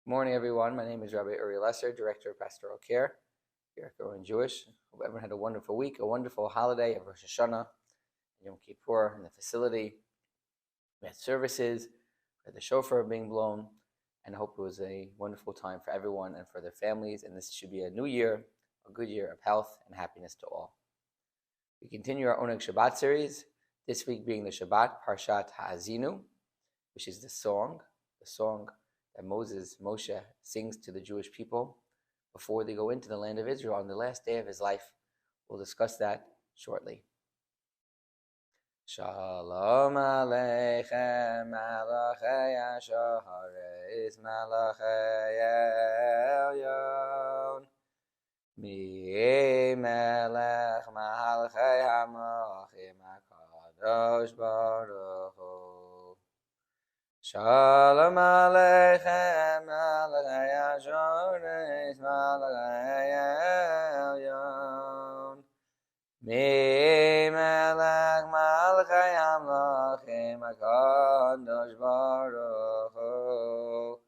Good morning, everyone. My name is Rabbi Director of Pastoral Care here at Gurwin Jewish. Hope everyone had a wonderful week, a wonderful holiday of Rosh Hashanah, Yom Kippur in the facility. We had services, we had the shofar being blown, and I hope it was a wonderful time for everyone and for their families. And this should be a new year, a good year of health and happiness to all. We continue our Oneg Shabbat series, this week being the Shabbat Parshat Ha'azinu, which is the song that Moshe sings to the Jewish people before they go into the land of Israel on the last day of his life. We'll discuss that shortly. Shalom Aleichem, Malachei Hasharis, Malachei Elyon, Mi Melech Malachei HaMelachim HaKadosh Baruch Hu. Shalom Aleichem, Malachei Hasharis, Malachei Elyon, Mi Melech Malachei HaMelachim HaKadosh Baruch Hu.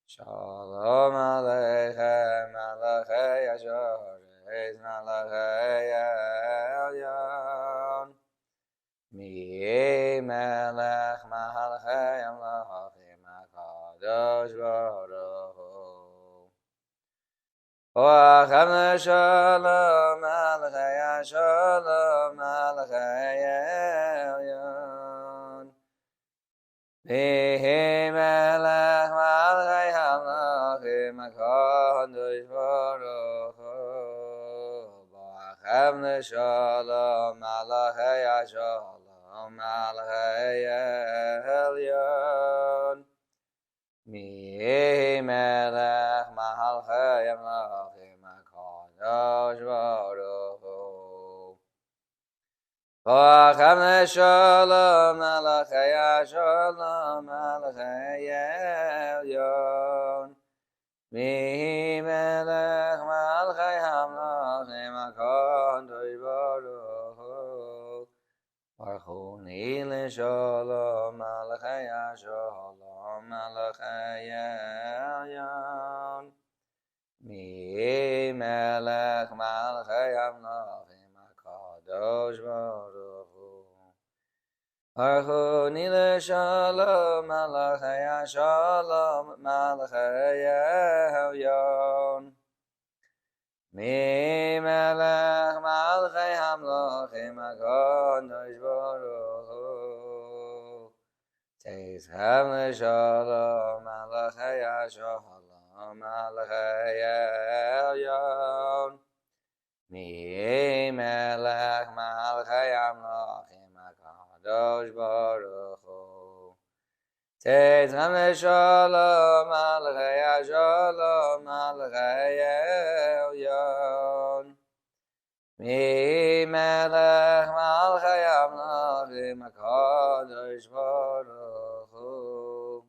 Shalom Aleichem, Malachei Hasharis, Malachei Elyon, Mi Melech Malachei HaMelachim HaKadosh Baruch Hu. Oachem L'Shalom, Malachei HaShalom, Malachei Elyon, Mi Melech Malachei HaMelachim HaKadosh Baruch Hu. Oachem L'Shalom, Malachei HaShalom, Malachei Elyon, Mi Melech Malachei HaMelachim HaKadosh Baruch Hu. Oachem L'Shalom, Malachei HaShalom, Malachei Elyon, Mi Melech Malachei HaMelachim HaKadosh Baruch Hu. Archoni L'Shalom, Malachei HaShalom, Malachei Elyon, Mi Melech Malachei HaMelachim HaKadosh Baruch Hu. Archoni L'Shalom, Malachei HaShalom, Malachei Elyon, Mi Melech Malachei HaMelachim HaKadosh Baruch Hu. Teizchem L'Shalom, Malachei HaShalom, Malachei Elyon, Mi Melech Malachei HaMelachim HaKadosh Baruch Hu. Teizchem L'Shalom, Malachei HaShalom, Malachei Elyon, Mi Melech Malachei HaMelachim HaKadosh Baruch Hu.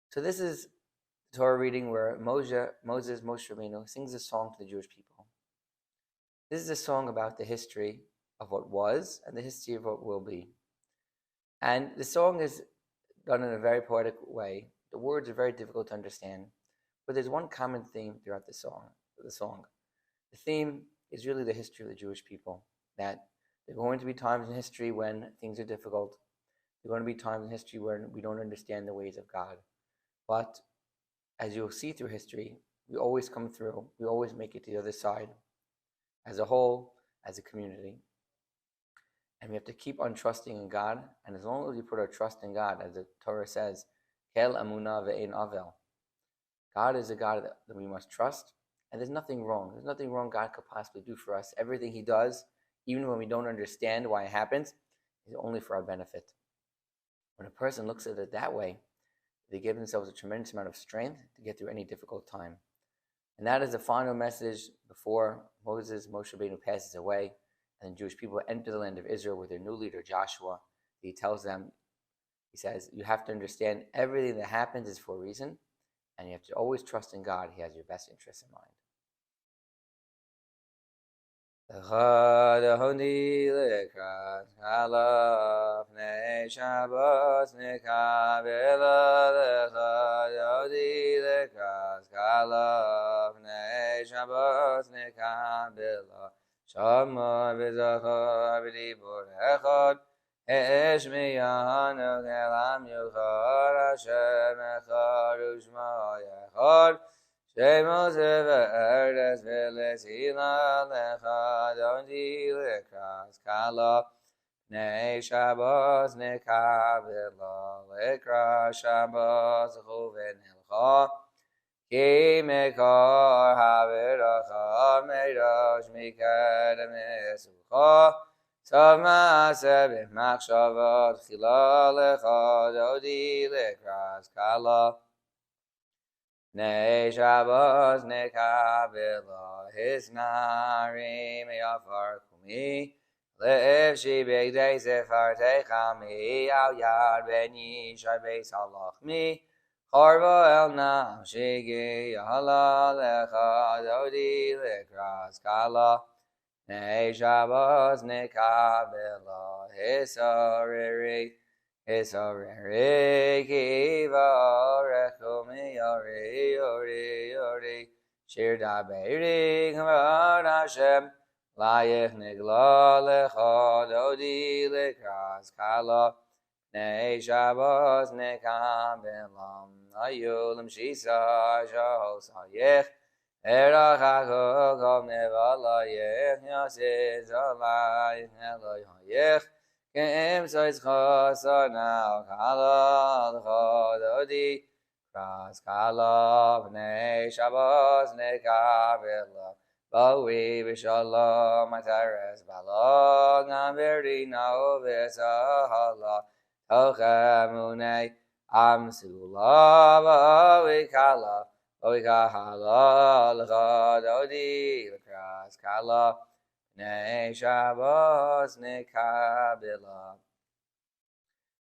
So this is the Torah reading where Moshe Rabbeinu sings a song to the Jewish people. This is a song about the history of what was and the history of what will be. And the song is done in a very poetic way. The words are very difficult to understand, but there's one common theme throughout the song. The theme is really the history of the Jewish people, that there are going to be times in history when things are difficult. There are going to be times in history when we don't understand the ways of God. But as you'll see through history, we always come through. We always make it to the other side, as a whole, as a community. And we have to keep on trusting in God. And as long as we put our trust in God, as the Torah says, Kel Amunah Ve'ein Avel. God is a God that we must trust. And there's nothing wrong. There's nothing wrong God could possibly do for us. Everything He does, even when we don't understand why it happens, is only for our benefit. When a person looks at it that way, they give themselves a tremendous amount of strength to get through any difficult time. And that is the final message before Moshe Rabbeinu passes away, and the Jewish people enter the land of Israel with their new leader, Joshua. He tells them, he says, you have to understand everything that happens is for a reason, and you have to always trust in God. He has your best interests in mind. Echad honi lekrat halaf nei Nei Shabbos nekabela lecha yodi lekras kalav. Nei Shabbos nekabela Shamar v'zachar v'dibur echad. Esh miyanu kelam yuchar Hashem echad u'shma echad. Shemos v'erdes v'lesila lecha yodi lekras kalav. Nei Shabbos nekabela lekra Shabbos chuven hilcha. Ki mekor haviracha meirosh mikedem esucha. Tov maaseh b'machshavot chila lecha dodi lekras kala. Nei Shabbos nekabela hisnarim yafar kumi. Le'ev shi begdei zefar techami al yad ben yishai beis halachmi. Charvo el nam shigi yahala lecha dodi lekras kala. Nei Shabbos nekabela hisariri kiva orechu miyori yori yori shir daberi kavod Hashem. Layich nigla lecha dodi lekras kala. Nei Shabbos nekabelam ayulim shisa shahos hayech. Erachachu kol nevalayech yasez alayich eloi hayech. Ke'em soizcha sarnal kala lecha dodi lekras kala. Nei Shabbos nekabelam Bawi b'shalom atares balog naveri naoves ahala tochemunei amsula bawi kala lecha dodi lekras kala. Nei Shabbos nekabela.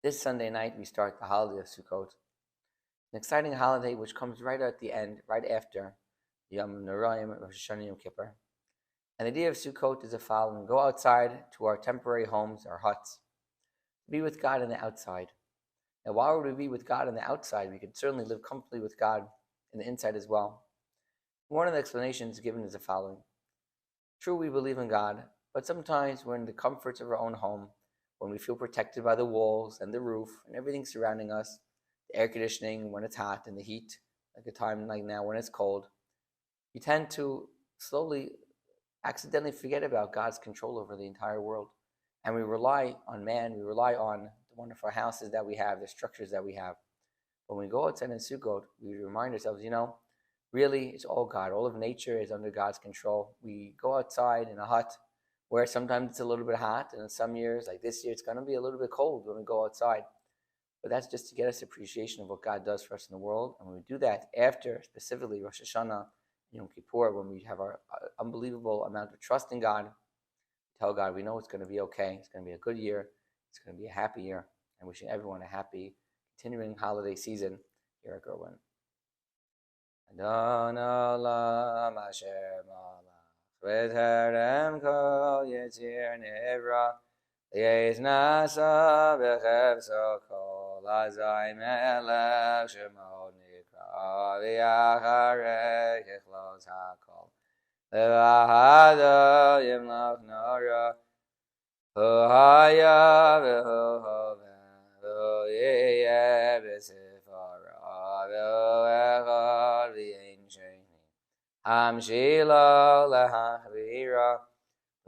This Sunday night we start the holiday of Sukkot, an exciting holiday which comes right at the end, right after Yom Noraim, Rosh Hashanah, Yom Kippur. And the idea of Sukkot is the following: go outside to our temporary homes, our huts, be with God in the outside. Now, why would we be with God in the outside? We could certainly live comfortably with God in the inside as well. One of the explanations given is the following: true, we believe in God, but sometimes we're in the comforts of our own home, when we feel protected by the walls and the roof and everything surrounding us, the air conditioning when it's hot and the heat, like a time like now when it's cold. We tend to slowly, accidentally forget about God's control over the entire world. And we rely on man, we rely on the wonderful houses that we have, the structures that we have. When we go outside in Sukkot, we remind ourselves, really it's all God. All of nature is under God's control. We go outside in a hut where sometimes it's a little bit hot, and in some years, like this year, it's going to be a little bit cold when we go outside. But that's just to get us appreciation of what God does for us in the world. And when we do that after, specifically Rosh Hashanah, Yom Kippur, when we have our unbelievable amount of trust in God, tell God we know it's going to be okay. It's going to be a good year. It's going to be a happy year. And wishing everyone a happy, continuing holiday season here at Gurwin. Adon Olam Asher Malach V'terem Kol Yitzir Nivra Li'ez Nasa B'chevso Kol Azai Melech Shemo Nikra V'yacharei Kichlos HaKol V'ahado Yimlach Nora Hu Haya V'hu Hoveh V'hu Yiyeh B'sifara V'hu Echad V'yein Sheni Hamshilo L'hachvira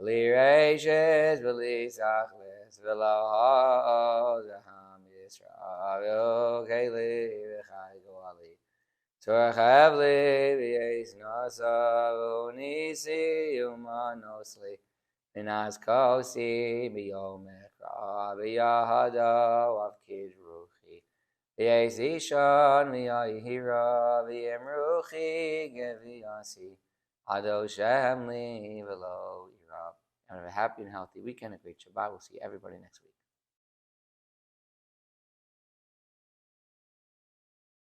V'li Reishes V'li Sachlis V'lo Ha'oz V'ham Yisra V'hu Keli V'chai Goali Torchevli V'yeis Nasa V'hu Nisi Umanosli Minaz Kosi B'yom Ekra B'yahado Avkid Ruchi V'yeis Ishon V'yahira V'yem Ruchi Geviyasi Ado Shemli V'lo Ira. And have a happy and healthy weekend, a great Shabbat. We'll see everybody next week.